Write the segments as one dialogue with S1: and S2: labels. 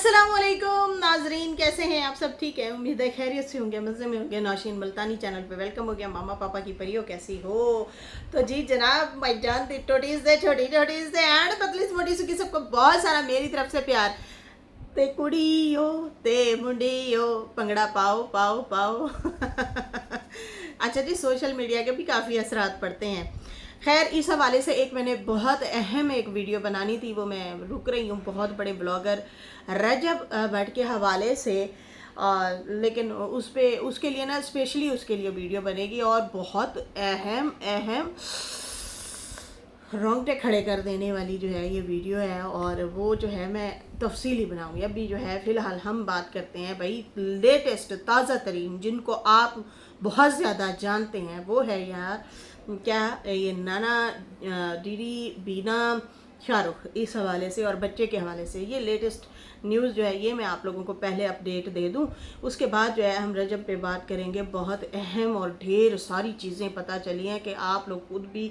S1: अस्सलामुअलैकुम नाजरीन, कैसे हैं आप सब? ठीक है, उम्मीद है खैरियत से होंगे, मज़े में होंगे। नौशीन मुल्तानी चैनल पे वेलकम हो गया। मामा पापा की परियो कैसी हो? तो जी जनाब, भाई जान छोटी से एंड पतली से मोटी सुखी सबको बहुत सारा मेरी तरफ से प्यार। ते कुड़ी हो ते मुंडी हो, भंगड़ा पाओ पाओ पाओ। अच्छा जी, सोशल मीडिया के भी काफ़ी असरात पड़ते हैं। खैर, इस हवाले से एक मैंने बहुत अहम एक वीडियो बनानी थी, वो मैं रुक रही हूँ बहुत बड़े ब्लॉगर रजब भट्ट के हवाले से। लेकिन उस पे उसके लिए ना स्पेशली उसके लिए वीडियो बनेगी और बहुत अहम अहम रोंगटे खड़े कर देने वाली जो है ये वीडियो है। और वो जो है मैं तफसीली बनाऊंगी। अभी जो है फ़िलहाल हम बात करते हैं भाई लेटेस्ट ताज़ा तरीन, जिनको आप बहुत ज़्यादा जानते हैं, वो है यार क्या ये नाना दीदी बीना शाहरुख, इस हवाले से और बच्चे के हवाले से ये लेटेस्ट न्यूज़ जो है ये मैं आप लोगों को पहले अपडेट दे दूं। उसके बाद जो है हम रजब पे बात करेंगे। बहुत अहम और ढेर सारी चीज़ें पता चली हैं कि आप लोग खुद भी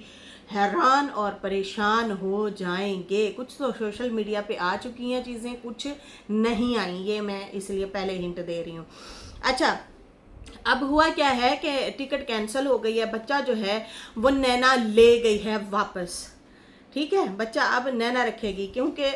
S1: हैरान और परेशान हो जाएंगे। कुछ तो सोशल मीडिया पे आ चुकी हैं चीज़ें, कुछ नहीं आई, ये मैं इसलिए पहले हिंट दे रही हूँ। अच्छा, अब हुआ क्या है कि टिकट कैंसिल हो गई है। बच्चा जो है वो नैना ले गई है वापस। ठीक है, बच्चा अब नैना रखेगी, क्योंकि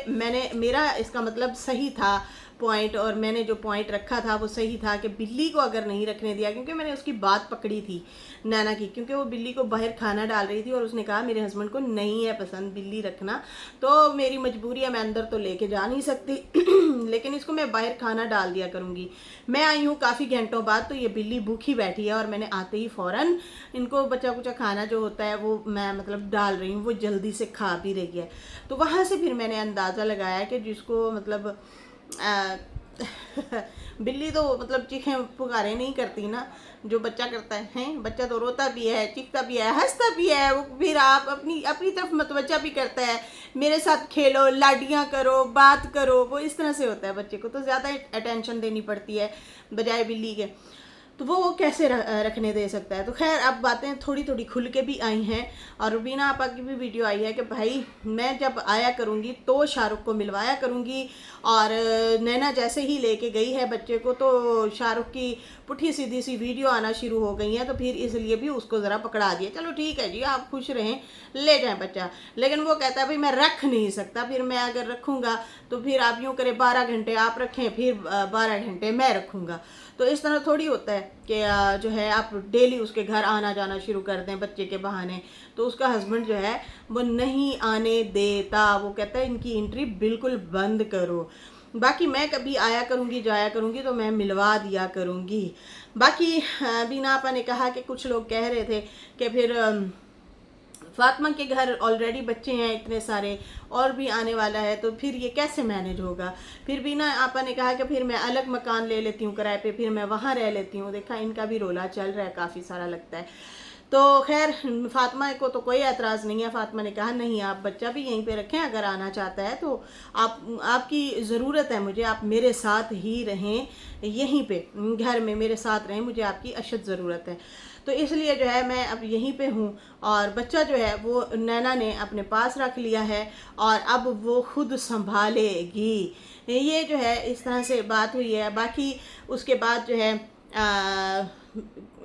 S1: मेरा इसका मतलब सही था पॉइंट, और मैंने जो पॉइंट रखा था वो सही था कि बिल्ली को अगर नहीं रखने दिया, क्योंकि मैंने उसकी बात पकड़ी थी नैना की, क्योंकि वो बिल्ली को बाहर खाना डाल रही थी और उसने कहा मेरे हस्बैंड को नहीं है पसंद बिल्ली रखना, तो मेरी मजबूरी है, मैं अंदर तो लेके जा नहीं सकती। लेकिन इसको मैं बाहर खाना डाल दिया करूँगी। मैं आई हूँ काफ़ी घंटों बाद, तो ये बिल्ली भूखी बैठी है और मैंने आते ही फ़ौरन इनको बचा कुचा खाना जो होता है वो मैं मतलब डाल रही हूँ, वो जल्दी से खा भी रही है। तो वहाँ से फिर मैंने अंदाज़ा लगाया कि जिसको मतलब बिल्ली तो मतलब चीखें पुकारें नहीं करती ना, जो बच्चा करता है बच्चा तो रोता भी है, चीखता भी है, हंसता भी है। वो फिर आप अपनी अपनी तरफ मतवज्जा भी करता है, मेरे साथ खेलो, लाडियाँ करो, बात करो। वो इस तरह से होता है, बच्चे को तो ज़्यादा अटेंशन देनी पड़ती है बजाय बिल्ली के। तो वो कैसे रखने दे सकता है। तो खैर, अब बातें थोड़ी थोड़ी खुल के भी आई हैं और रुबीना आपा की भी वीडियो आई है कि भाई मैं जब आया करूँगी तो शाहरुख को मिलवाया करूँगी। और नैना जैसे ही लेके गई है बच्चे को, तो शाहरुख की पुठी सीधी सी वीडियो आना शुरू हो गई है, तो फिर इसलिए भी उसको ज़रा पकड़ा दिया। चलो ठीक है जी, आप खुश रहें, ले जाएं बच्चा। लेकिन वो कहता है भाई मैं रख नहीं सकता, फिर मैं अगर रखूँगा तो फिर आप यूँ करें 12 घंटे आप रखें, फिर 12 घंटे मैं रखूँगा। तो इस तरह थोड़ी होता है कि जो है आप डेली उसके घर आना जाना शुरू कर दें बच्चे के बहाने। तो उसका हस्बैंड जो है वो नहीं आने देता, वो कहता है इनकी एंट्री बिल्कुल बंद करो। बाकी मैं कभी आया करूँगी जाया करूँगी तो मैं मिलवा दिया करूँगी। बाकी बीना आपा ने कहा कि कुछ लोग कह रहे थे कि फिर फातिमा के घर ऑलरेडी बच्चे हैं इतने सारे, और भी आने वाला है, तो फिर ये कैसे मैनेज होगा। फिर बीना आपा ने कहा कि फिर मैं अलग मकान ले लेती हूँ किराए पे, फिर मैं वहाँ रह लेती हूँ। देखा, इनका भी रोला चल रहा है काफ़ी सारा लगता है। तो खैर, फातिमा को तो कोई एतराज़ नहीं है। फातिमा ने कहा नहीं, आप बच्चा भी यहीं पे रखें, अगर आना चाहता है तो आपकी ज़रूरत है मुझे, आप मेरे साथ ही रहें, यहीं पे घर में मेरे साथ रहें, मुझे आपकी अशद ज़रूरत है। तो इसलिए जो है मैं अब यहीं पे हूँ। और बच्चा जो है वो नैना ने अपने पास रख लिया है और अब वो खुद संभालेगी। ये जो है इस तरह से बात हुई है। बाकी उसके बाद जो है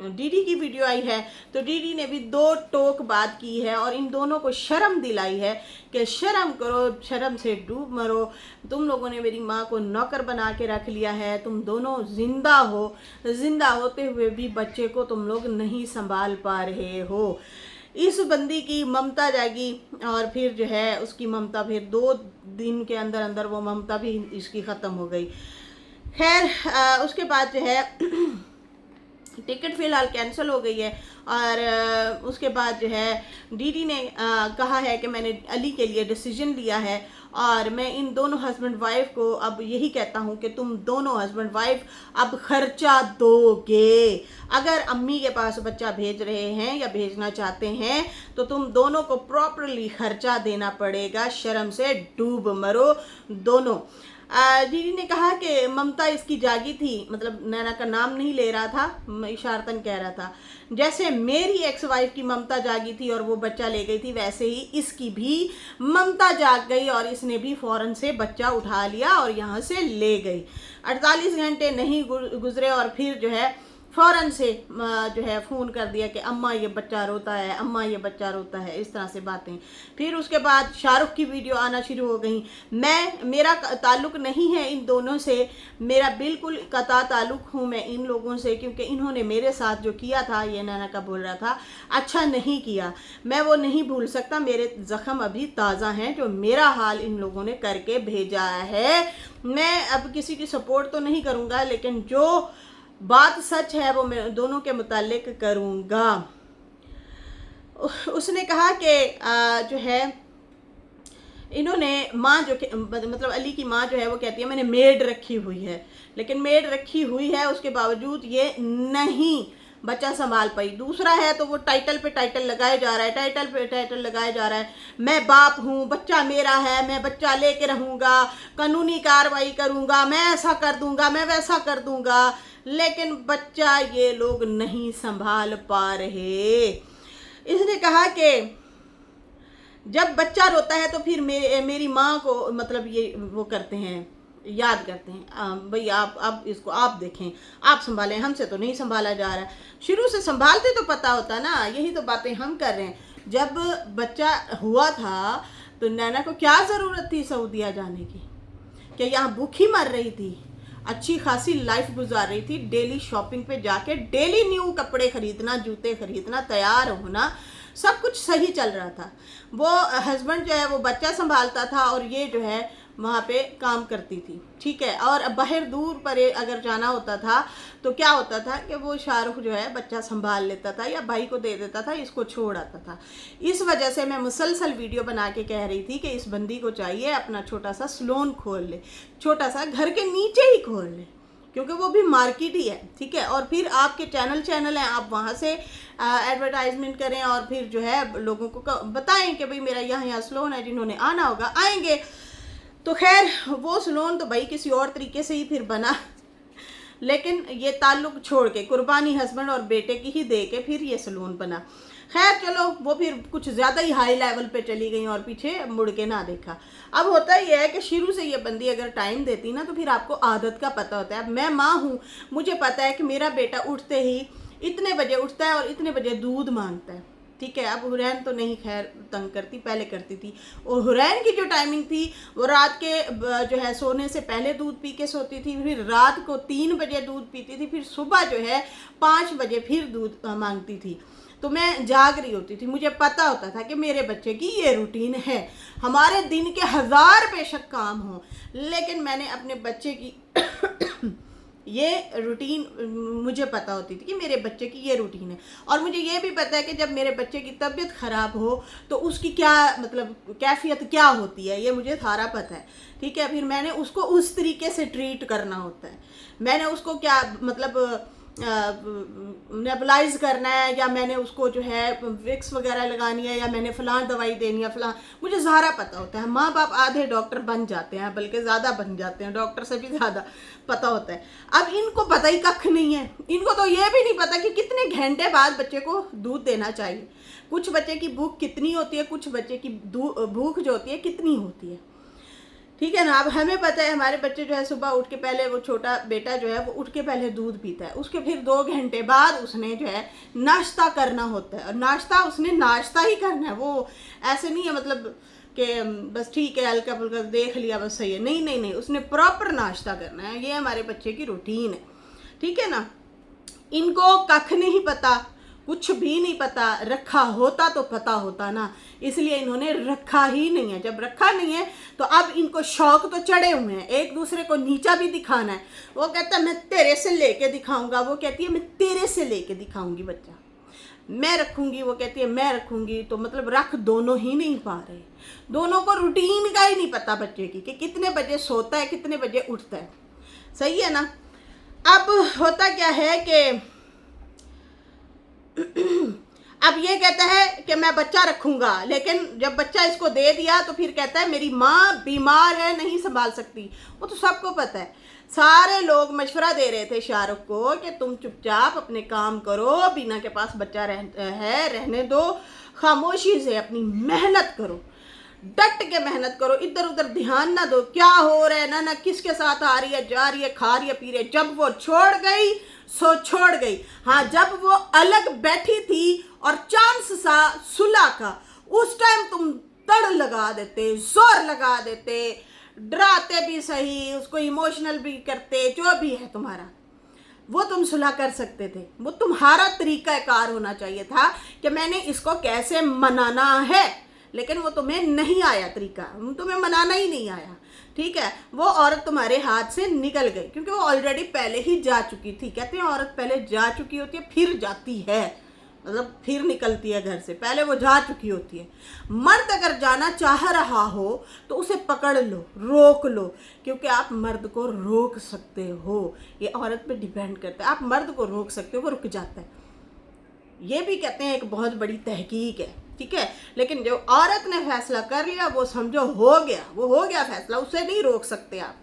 S1: डीडी की वीडियो आई है, तो डीडी ने भी दो टोक बात की है और इन दोनों को शर्म दिलाई है कि शर्म करो, शर्म से डूब मरो। तुम लोगों ने मेरी माँ को नौकर बना के रख लिया है, तुम दोनों जिंदा हो, जिंदा होते हुए भी बच्चे को तुम लोग नहीं संभाल पा रहे हो। इस बंदी की ममता जाएगी और फिर जो है उसकी ममता फिर 2 दिन के अंदर अंदर वो ममता भी इसकी ख़त्म हो गई। खैर, उसके बाद जो है टिकट फ़िलहाल कैंसिल हो गई है। और उसके बाद जो है डीडी ने कहा है कि मैंने अली के लिए डिसीजन लिया है और मैं इन दोनों हस्बैंड वाइफ को अब यही कहता हूँ कि तुम दोनों हस्बैंड वाइफ अब खर्चा दोगे। अगर अम्मी के पास बच्चा भेज रहे हैं या भेजना चाहते हैं तो तुम दोनों को प्रॉपरली खर्चा देना पड़ेगा। शर्म से डूब मरो दोनों। दीदी ने कहा कि ममता इसकी जागी थी, मतलब नैना का नाम नहीं ले रहा था, इशारतन कह रहा था, जैसे मेरी एक्स वाइफ की ममता जागी थी और वो बच्चा ले गई थी, वैसे ही इसकी भी ममता जाग गई और इसने भी फौरन से बच्चा उठा लिया और यहाँ से ले गई। 48 घंटे नहीं गुजरे और फिर जो है फ़ौरन से जो है फ़ोन कर दिया कि अम्मा ये बच्चा रोता है, अम्मा ये बच्चा रोता है, इस तरह से बातें। फिर उसके बाद शाहरुख की वीडियो आना शुरू हो गई। मेरा ताल्लुक़ नहीं है इन दोनों से, मेरा बिल्कुल कता ताल्लुक़ हूँ मैं इन लोगों से, क्योंकि इन्होंने मेरे साथ जो किया था, ये नैना का बोल रहा था, अच्छा नहीं किया। मैं वो नहीं भूल सकता, मेरे ज़ख्म अभी ताज़ा हैं जो मेरा हाल इन लोगों ने करके भेजा है। मैं अब किसी की सपोर्ट तो नहीं करूँगा, लेकिन जो बात सच है वो मैं दोनों के मुतालिक करूँगा। उसने कहा कि जो है इन्होंने माँ जो मतलब अली की माँ जो है वो कहती है मैंने मेड रखी हुई है, लेकिन मेड रखी हुई है उसके बावजूद ये नहीं बच्चा संभाल पाई। दूसरा है तो वो टाइटल पे टाइटल लगाए जा रहा है, टाइटल पे टाइटल लगाए जा रहा है, मैं बाप हूँ, बच्चा मेरा है, मैं बच्चा लेके रहूँगा, कानूनी कार्रवाई करूँगा, मैं ऐसा कर दूँगा, मैं वैसा कर दूँगा, लेकिन बच्चा ये लोग नहीं संभाल पा रहे। इसने कहा कि जब बच्चा रोता है तो फिर मेरी माँ को मतलब ये वो करते हैं, याद करते हैं, भाई आप इसको आप देखें, आप संभालें, हमसे तो नहीं संभाला जा रहा है। शुरू से संभालते तो पता होता ना, यही तो बातें हम कर रहे हैं। जब बच्चा हुआ था तो नैना को क्या ज़रूरत थी सऊदीया जाने की? क्या यहाँ भूखी मर रही थी? अच्छी खासी लाइफ गुजार रही थी, डेली शॉपिंग पे जाके डेली न्यू कपड़े खरीदना, जूते खरीदना, तैयार होना, सब कुछ सही चल रहा था। वो हस्बैंड जो है वो बच्चा संभालता था और ये जो है वहाँ पे काम करती थी, ठीक है। और बाहर दूर पर अगर जाना होता था तो क्या होता था कि वो शाहरुख जो है बच्चा संभाल लेता था या भाई को दे देता था, इसको छोड़ आता था। इस वजह से मैं मुसलसल वीडियो बना के कह रही थी कि इस बंदी को चाहिए अपना छोटा सा सलून खोल ले, छोटा सा घर के नीचे ही खोल ले, क्योंकि वो भी मार्केट ही है, ठीक है। और फिर आपके चैनल हैं, आप वहाँ से एडवर्टाइजमेंट करें और फिर जो है लोगों को बताएं कि भाई मेरा यहाँ सलून है, जिन्होंने आना होगा आएंगे। तो खैर वो सलून तो भाई किसी और तरीके से ही फिर बना, लेकिन ये ताल्लुक़ छोड़ के कुर्बानी हस्बैंड और बेटे की ही दे के फिर ये सलून बना। खैर चलो, वो फिर कुछ ज़्यादा ही हाई लेवल पे चली गई और पीछे मुड़ के ना देखा। अब होता ही है कि शुरू से ये बंदी अगर टाइम देती ना तो फिर आपको आदत का पता होता है। अब मैं माँ हूँ, मुझे पता है कि मेरा बेटा उठते ही इतने बजे उठता है और इतने बजे दूध मांगता है, ठीक है। अब हुरैन तो नहीं खैर तंग करती, पहले करती थी। और हुरैन की जो टाइमिंग थी वो रात के जो है सोने से पहले दूध पी के सोती थी, फिर रात को 3 बजे दूध पीती थी, फिर सुबह जो है 5 बजे फिर दूध मांगती थी। तो मैं जाग रही होती थी, मुझे पता होता था कि मेरे बच्चे की ये रूटीन है। हमारे दिन के 1000 बेशक काम हो, लेकिन मैंने अपने बच्चे की ये रूटीन मुझे पता होती थी कि मेरे बच्चे की ये रूटीन है। और मुझे ये भी पता है कि जब मेरे बच्चे की तबीयत ख़राब हो तो उसकी क्या मतलब कैफियत क्या होती है, ये मुझे सारा पता है, ठीक है। फिर मैंने उसको उस तरीके से ट्रीट करना होता है। मैंने उसको क्या मतलब नेबुलाइज करना है, या मैंने उसको जो है विक्स वगैरह लगानी है, या मैंने फ़लाँ दवाई देनी है फ़लाँ, मुझे सारा पता होता है। माँ बाप आधे डॉक्टर बन जाते हैं, बल्कि ज़्यादा बन जाते हैं, डॉक्टर से भी ज़्यादा पता होता है। अब इनको पता ही कख नहीं है, इनको तो ये भी नहीं पता कि कितने घंटे बाद बच्चे को दूध देना चाहिए, कुछ बच्चे की भूख कितनी होती है, कुछ बच्चे की भूख जो होती है कितनी होती है, ठीक है ना। अब हमें पता है हमारे बच्चे जो है सुबह उठ के पहले, वो छोटा बेटा जो है वो उठ के पहले दूध पीता है, उसके फिर 2 घंटे बाद उसने जो है नाश्ता करना होता है, और नाश्ता उसने नाश्ता ही करना है। वो ऐसे नहीं है मतलब कि बस ठीक है हल्का फुल्का देख लिया बस सही है, नहीं नहीं नहीं, उसने प्रॉपर नाश्ता करना है। ये हमारे बच्चे की रूटीन है, ठीक है ना। इनको कख नहीं पता, कुछ भी नहीं पता, रखा होता तो पता होता ना, इसलिए इन्होंने रखा ही नहीं है। जब रखा नहीं है तो अब इनको शौक तो चढ़े हुए हैं, एक दूसरे को नीचा भी दिखाना है। वो कहता है मैं तेरे से लेके दिखाऊंगा, वो कहती है मैं तेरे से लेके दिखाऊंगी, बच्चा मैं रखूंगी, वो कहती है मैं रखूंगी। तो मतलब रख दोनों ही नहीं पा रहे, दोनों को रूटीन का ही नहीं पता बच्चे की कि कितने बजे सोता है, कितने बजे उठता है, सही है ना। अब होता क्या है कि अब ये कहता है कि मैं बच्चा रखूंगा, लेकिन जब बच्चा इसको दे दिया तो फिर कहता है मेरी माँ बीमार है, नहीं संभाल सकती। वो तो सबको पता है। सारे लोग मशवरा दे रहे थे शाहरुख को कि तुम चुपचाप अपने काम करो, बीना के पास बच्चा रहने दो, खामोशी से अपनी मेहनत करो, डट के मेहनत करो, इधर उधर ध्यान ना दो क्या हो रहा है ना किसके साथ आ रही है, जा रही है, खा रही है, पी रही है। जब वो छोड़ गई सो छोड़ गई। हाँ, जब वो अलग बैठी थी और चांस सा सुलह का, उस टाइम तुम तड़ लगा देते, जोर लगा देते, डराते भी सही, उसको इमोशनल भी करते, जो भी है तुम्हारा वो तुम सुलह कर सकते थे। वो तुम्हारा तरीकाकार होना चाहिए था कि मैंने इसको कैसे मनाना है, लेकिन वो तुम्हें नहीं आया तरीका, तुम्हें मनाना ही नहीं आया। ठीक है, वो औरत तुम्हारे हाथ से निकल गई क्योंकि वो ऑलरेडी पहले ही जा चुकी थी। कहते हैं औरत पहले जा चुकी होती है फिर जाती है, मतलब फिर निकलती है घर से, पहले वो जा चुकी होती है। मर्द अगर जाना चाह रहा हो तो उसे पकड़ लो, रोक लो, क्योंकि आप मर्द को रोक सकते हो। ये औरत पे डिपेंड करता है, आप मर्द को रोक सकते हो, वो रुक जाता है। ये भी कहते हैं एक बहुत बड़ी तहकीक है। ठीक है, लेकिन जो औरत ने फैसला कर लिया वो समझो हो गया, वो हो गया फैसला, उसे नहीं रोक सकते आप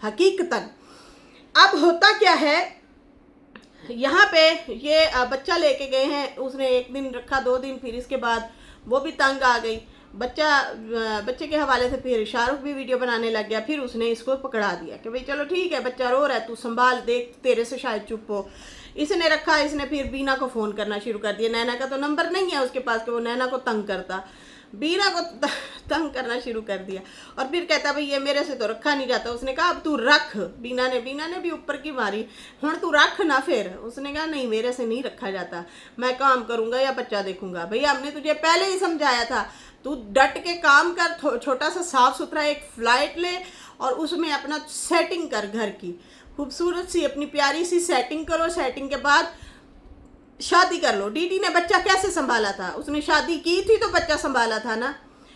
S1: हकीकतन। अब होता क्या है, यहाँ पे ये बच्चा लेके गए हैं, उसने एक दिन रखा, 2 दिन, फिर इसके बाद वो भी तंग आ गई। बच्चे के हवाले से फिर शाहरुख भी वीडियो बनाने लग गया। फिर उसने इसको पकड़ा दिया कि भाई चलो ठीक है, बच्चा रो रहा है, तू संभाल, देख तेरे से शायद चुप हो। इसने रखा, इसने फिर बीना को फ़ोन करना शुरू कर दिया। नैना का तो नंबर नहीं है उसके पास कि वो नैना को तंग करता, बीना को तंग करना शुरू कर दिया। और फिर कहता भाई ये मेरे से तो रखा नहीं जाता। उसने कहा अब तू रख। बीना ने भी ऊपर की मारी, हुण तू रख ना। फिर उसने कहा नहीं, मेरे से नहीं रखा जाता, मैं काम करूंगा या बच्चा देखूंगा। भैया हमने तुझे पहले ही समझाया था, तू डट के काम कर, छोटा सा साफ सुथरा एक फ्लाइट ले और उसमें अपना सेटिंग कर, घर की खूबसूरत सी अपनी प्यारी सी सेटिंग करो। सेटिंग के बाद शादी कर लो। डीडी ने बच्चा कैसे संभाला था? उसने शादी की थी तो बच्चा संभाला था ना,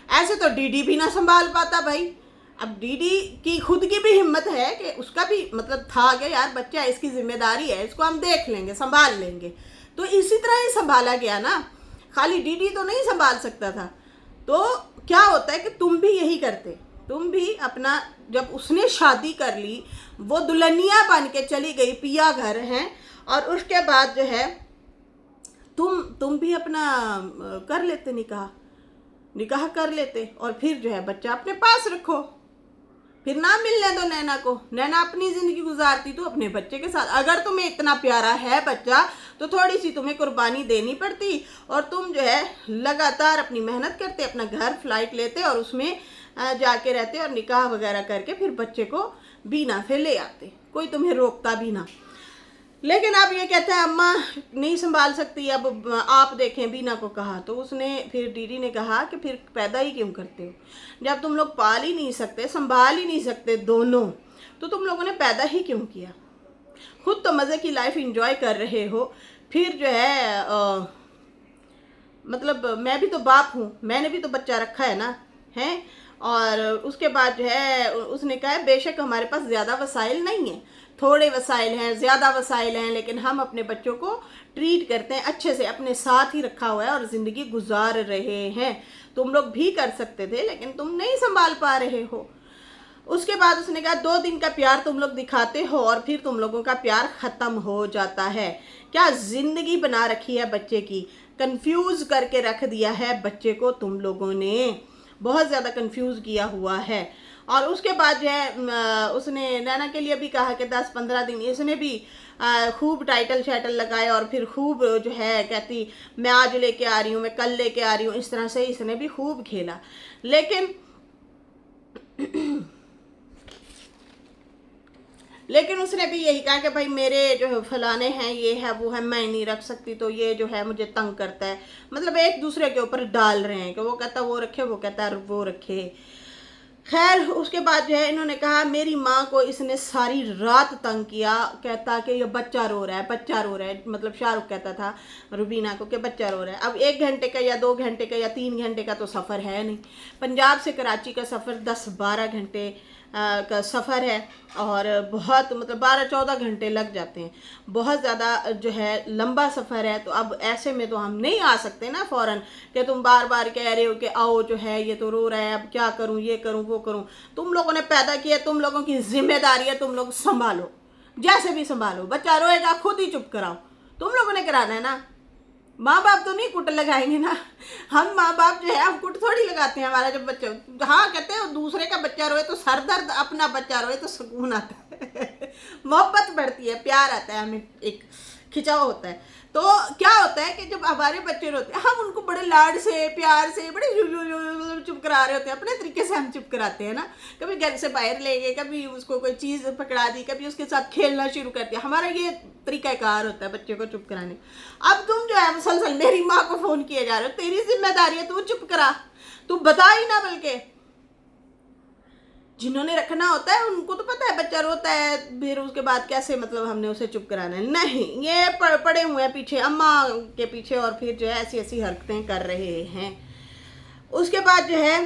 S1: ऐसे तो डीडी भी ना संभाल पाता भाई। अब डीडी की खुद की भी हिम्मत है कि उसका भी मतलब था कि यार बच्चा इसकी जिम्मेदारी है, इसको हम देख लेंगे, संभाल लेंगे, तो इसी तरह ही संभाला गया ना। खाली डीडी तो नहीं संभाल सकता था। तो क्या होता है कि तुम भी यही करते, तुम भी अपना, जब उसने शादी कर ली, वो दुल्हनिया बन के चली गई पिया घर हैं, और उसके बाद जो है तुम भी अपना कर लेते, निकाह कर लेते, और फिर जो है बच्चा अपने पास रखो, फिर ना मिलने दो नैना को। नैना अपनी ज़िंदगी गुजारती तो अपने बच्चे के साथ। अगर तुम्हें इतना प्यारा है बच्चा तो थोड़ी सी तुम्हें कुर्बानी देनी पड़ती, और तुम जो है लगातार अपनी मेहनत करते, अपना घर फ्लाइट लेते और उसमें जाके रहते और निकाह वगैरह करके फिर बच्चे को बीना से ले आते, कोई तुम्हें रोकता भी ना। लेकिन अब ये कहता है अम्मा नहीं संभाल सकती, अब आप देखें। बीना को कहा तो उसने, फिर डीडी ने कहा कि फिर पैदा ही क्यों करते हो? जब तुम लोग पाल ही नहीं सकते, संभाल ही नहीं सकते दोनों, तो तुम लोगों ने पैदा ही क्यों किया? खुद तो मज़े की लाइफ एंजॉय कर रहे हो, फिर जो है मतलब मैं भी तो बाप हूँ, मैंने भी तो बच्चा रखा है ना, हैं। और उसके बाद जो है उसने कहा बेशक हमारे पास ज़्यादा वसाइल नहीं है, थोड़े वसाइल हैं, ज़्यादा वसाइल हैं, लेकिन हम अपने बच्चों को ट्रीट करते हैं अच्छे से, अपने साथ ही रखा हुआ है और ज़िंदगी गुजार रहे हैं। तुम लोग भी कर सकते थे लेकिन तुम नहीं संभाल पा रहे हो। उसके बाद उसने कहा 2 दिन का प्यार तुम लोग दिखाते हो और फिर तुम लोगों का प्यार ख़त्म हो जाता है। क्या ज़िंदगी बना रखी है बच्चे की, कंफ्यूज करके रख दिया है बच्चे को तुम लोगों ने, बहुत ज़्यादा कंफ्यूज किया हुआ है। और उसके बाद जो है उसने नैना के लिए भी कहा कि 10-15 दिन, इसने भी खूब टाइटल शाइटल लगाए और फिर खूब जो है कहती मैं आज लेके आ रही हूँ, मैं कल लेके आ रही हूँ, इस तरह से इसने भी खूब खेला। लेकिन उसने भी यही कहा कि भाई मेरे जो फलाने हैं, ये है वो है, मैं नहीं रख सकती, तो ये जो है मुझे तंग करता है। मतलब एक दूसरे के ऊपर डाल रहे हैं कि वो कहता वो रखे, वो कहता वो रखे। खैर उसके बाद जो है इन्होंने कहा मेरी माँ को इसने सारी रात तंग किया, कहता कि ये बच्चा रो रहा है, बच्चा रो रहा है। मतलब शाहरुख कहता था रुबीना को कि बच्चा रो रहा है। अब 1 घंटे का या 2 घंटे का या 3 घंटे का तो सफ़र है नहीं, पंजाब से कराची का सफ़र 10-12 घंटे का सफ़र है और बहुत मतलब 12-14 घंटे लग जाते हैं, बहुत ज़्यादा जो है लंबा सफ़र है। तो अब ऐसे में तो हम नहीं आ सकते ना फ़ौरन, कि तुम बार बार कह रहे हो कि आओ, जो है ये तो रो रहा है, अब क्या करूं, ये करूं वो करूं। तुम लोगों ने पैदा किया, तुम लोगों की जिम्मेदारी है, तुम लोग संभालो, जैसे भी संभालो। बच्चा रोएगा खुद ही चुप कराओ, तुम लोगों ने कराना है ना। माँ बाप तो नहीं कुट लगाएंगे ना, हम माँ बाप जो है हम कुट थोड़ी लगाते हैं। हमारा जब बच्चा, हाँ कहते हैं दूसरे का बच्चा रोए तो सर दर्द, अपना बच्चा रोए तो सुकून आता है मोहब्बत बढ़ती है, प्यार आता है, हमें एक खिंचाव होता है। तो क्या होता है कि जब हमारे बच्चे रोते हैं, हम उनको बड़े लाड से, प्यार से, बड़े चुप करा रहे होते हैं, अपने तरीके से हम चुप कराते हैं ना। कभी घर से बाहर ले गए, कभी उसको कोई चीज़ पकड़ा दी, कभी उसके साथ खेलना शुरू कर दिया। हमारा ये तरीकाकार होता है बच्चे को चुप कराने। अब तुम जो है मुसलसल मेरी माँ को फ़ोन किए जा रहे हो, तेरी जिम्मेदारी है, तू चुप करा, तू बता ही ना। बल्कि जिन्होंने रखना होता है उनको तो पता है बच्चा रोता है, फिर उसके बाद कैसे मतलब हमने उसे चुप कराना है। नहीं, ये पड़े हुए हैं पीछे, अम्मा के पीछे, और फिर जो है ऐसी ऐसी हरकतें कर रहे हैं। उसके बाद जो है,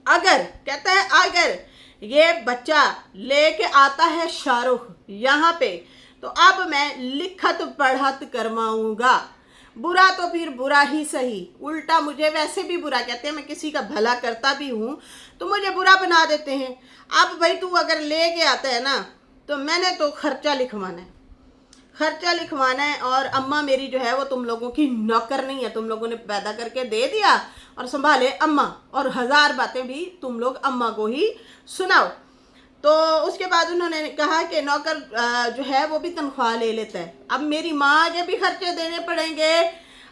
S1: अगर कहता है अगर ये बच्चा लेके आता है शाहरुख यहाँ पे, तो अब मैं लिखत पढ़त करवाऊंगा। बुरा तो फिर बुरा ही सही, उल्टा मुझे वैसे भी बुरा कहते हैं, मैं किसी का भला करता भी हूँ तो मुझे बुरा बना देते हैं। अब भाई तू अगर लेके आता है ना, तो मैंने तो खर्चा लिखवाना है, खर्चा लिखवाना है। और अम्मा मेरी जो है वो तुम लोगों की नौकर नहीं है, तुम लोगों ने पैदा करके दे दिया और संभाले अम्मा, और 1000 बातें भी तुम लोग अम्मा को ही सुनाओ। तो उसके बाद उन्होंने कहा कि नौकर जो है वो भी तनख्वाह ले लेता है। अब मेरी माँ के भी खर्चे देने पड़ेंगे,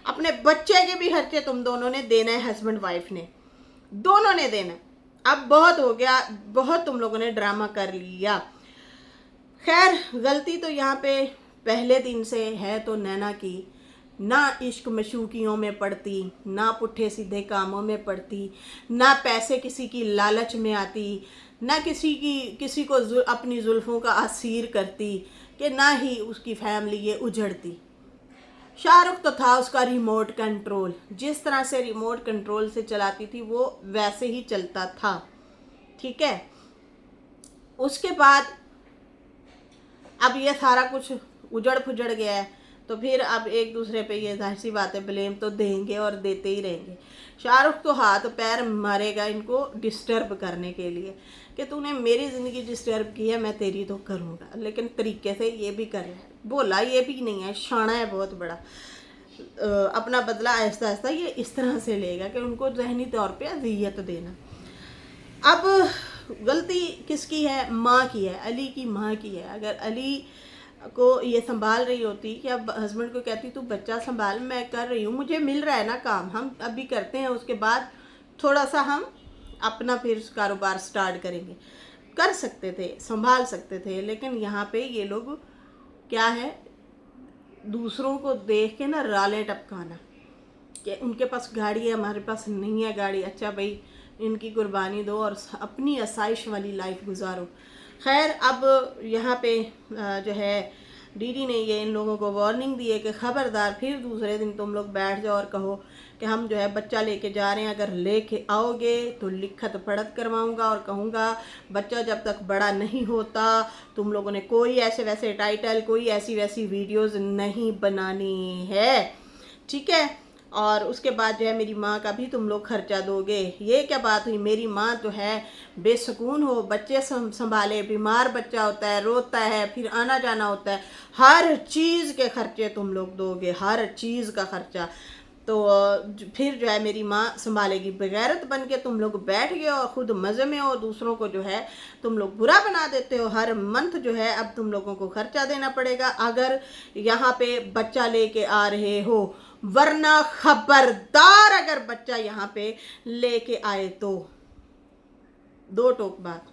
S1: अपने बच्चे के भी खर्चे तुम दोनों ने देना है, हस्बैंड वाइफ ने, दोनों ने देना। अब बहुत हो गया, बहुत तुम लोगों ने ड्रामा कर लिया। खैर, गलती तो यहाँ पे पहले दिन से है तो नैना की, ना इश्क मशूकियों में पड़ती, ना पुट्ठे सीधे कामों में पड़ती, ना पैसे किसी की लालच में आती, ना किसी को अपनी जुल्फ़ों का असीर करती, कि ना ही उसकी फैमिली ये उजड़ती। शाहरुख तो था उसका रिमोट कंट्रोल, जिस तरह से रिमोट कंट्रोल से चलाती थी वो वैसे ही चलता था, ठीक है। उसके बाद अब ये सारा कुछ उजड़ फुजड़ गया है, तो फिर अब एक दूसरे पे ये जाहिर सी बात है ब्लेम तो देंगे और देते ही रहेंगे। शाहरुख तो हाथ पैर मारेगा इनको डिस्टर्ब करने के लिए, कि तूने मेरी ज़िंदगी डिस्टर्ब की है, मैं तेरी तो करूँगा, लेकिन तरीके से ये भी कर रहा है। बोला ये भी नहीं है, शाना है बहुत बड़ा, अपना बदला आहिस्ता आहिस्ता ये इस तरह से लेगा कि उनको जहनी तौर पे अजियत देना। अब गलती किसकी है? माँ की है, अली की माँ की है। अगर अली को ये संभाल रही होती, कि अब हस्बैंड को कहती तू बच्चा संभाल, मैं कर रही हूँ, मुझे मिल रहा है ना काम, हम अभी करते हैं, उसके बाद थोड़ा सा हम अपना फिर कारोबार स्टार्ट करेंगे, कर सकते थे, संभाल सकते थे। लेकिन यहाँ पे ये लोग क्या है, दूसरों को देख के ना रालें टपकाना, कि उनके पास गाड़ी है, हमारे पास नहीं है गाड़ी, अच्छा भाई इनकी कुर्बानी दो और अपनी आसाइश वाली लाइफ गुजारो। खैर, अब यहाँ पे जो है डीडी ने ये इन लोगों को वार्निंग दी है कि ख़बरदार फिर दूसरे दिन तुम लोग बैठ जाओ और कहो कि हम जो है बच्चा लेके जा रहे हैं, अगर लेके आओगे तो लिखत पढ़त करवाऊंगा और कहूँगा बच्चा जब तक बड़ा नहीं होता तुम लोगों ने कोई ऐसे वैसे टाइटल, कोई ऐसी वैसी वीडियोज़ नहीं बनानी है, ठीक है। और उसके बाद जो है मेरी माँ का भी तुम लोग खर्चा दोगे। ये क्या बात हुई? मेरी माँ जो है बेसुकून हो, बच्चे संभाले, बीमार बच्चा होता है, रोता है, फिर आना जाना होता है, हर चीज़ के खर्चे तुम लोग दोगे, हर चीज़ का खर्चा। तो फिर जो है मेरी माँ संभालेगी। बेगैरत बन के तुम लोग बैठ गए और ख़ुद मज़े में हो, दूसरों को जो है तुम लोग बुरा बना देते हो। हर मंथ जो है अब तुम लोगों को खर्चा देना पड़ेगा अगर यहाँ पे बच्चा लेके आ रहे हो, वरना खबरदार अगर बच्चा यहाँ पे लेके आए तो, दो टोक बात,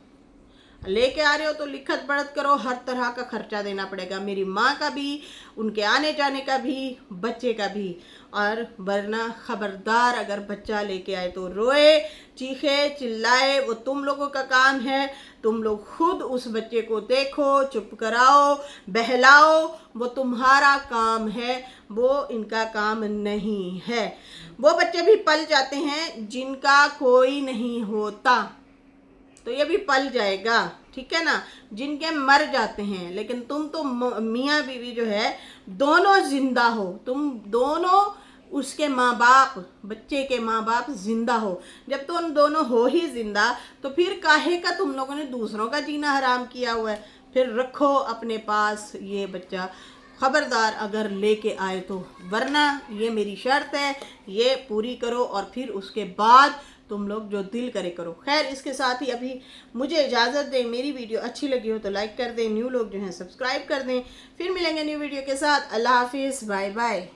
S1: लेके आ रहे हो तो लिखत पढ़त करो, हर तरह का खर्चा देना पड़ेगा, मेरी माँ का भी, उनके आने जाने का भी, बच्चे का भी। और वरना खबरदार अगर बच्चा लेके आए तो रोए, चीखे, चिल्लाए, वो तुम लोगों का काम है। तुम लोग खुद उस बच्चे को देखो, चुप कराओ, बहलाओ, वो तुम्हारा काम है, वो इनका काम नहीं है। वो बच्चे भी पल जाते हैं जिनका कोई नहीं होता, तो ये भी पल जाएगा, ठीक है ना। जिनके मर जाते हैं, लेकिन तुम तो मियाँ बीवी जो है दोनों जिंदा हो, तुम दोनों उसके माँ बाप, बच्चे के माँ बाप जिंदा हो। जब तुम दोनों हो ही जिंदा तो फिर काहे का तुम लोगों ने दूसरों का जीना हराम किया हुआ है। फिर रखो अपने पास ये बच्चा, खबरदार अगर लेके आए तो, वरना ये मेरी शर्त है, ये पूरी करो और फिर उसके बाद तुम लोग जो दिल करे करो। खैर, इसके साथ ही अभी मुझे इजाज़त दें। मेरी वीडियो अच्छी लगी हो तो लाइक कर दें, न्यू लोग जो हैं सब्सक्राइब कर दें। फिर मिलेंगे न्यू वीडियो के साथ। अल्लाह हाफिज़, बाय बाय।